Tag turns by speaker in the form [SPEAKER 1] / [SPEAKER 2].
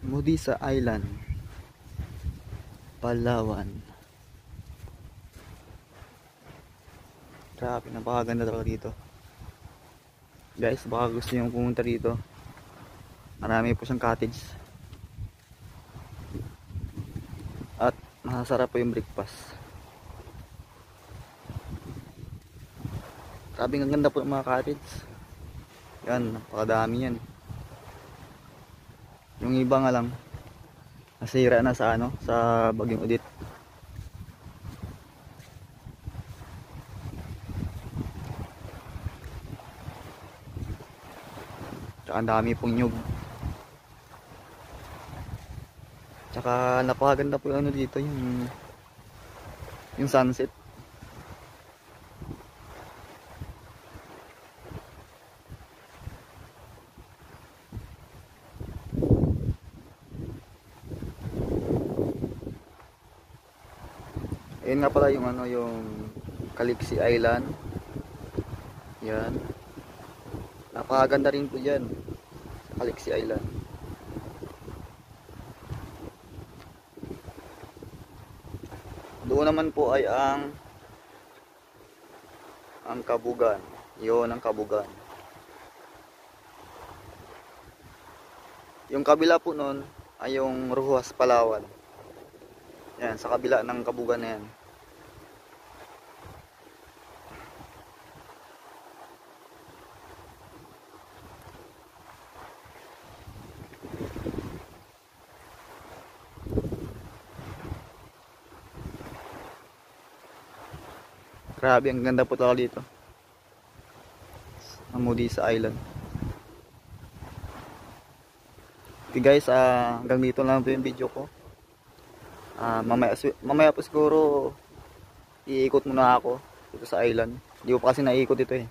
[SPEAKER 1] Modisa Island, Palawan. Grabe, napakaganda talaga dito. Guys, baka gusto nyo pumunta dito. Marami po siyang cottage. At masasarap po yung breakfast. Grabe, ang ganda po ng mga cottage. Yan, napakadami yan. Yung iba nga lang nasira na sa sa Bagyong Udit. Tsaka ang dami pong nyug. Tsaka napakaganda po yung dito, yung sunset. Ayun nga pala yung yung Calixi Island. Yan. Napakaganda rin po diyan. Calixi Island. Doon naman po ay ang Kabugan. 'Yon ang Kabugan. Yung kabila po noon ay yung Rojas, Palawan. Yan, sa kabila ng Kabugan na yan. Grabe, ang ganda po talaga dito. Ang Modisa Island. Okay guys, hanggang dito lang po yung video ko. Mamaya po siguro iikot muna ako dito sa island. Hindi ko pa kasi naiikot ito eh.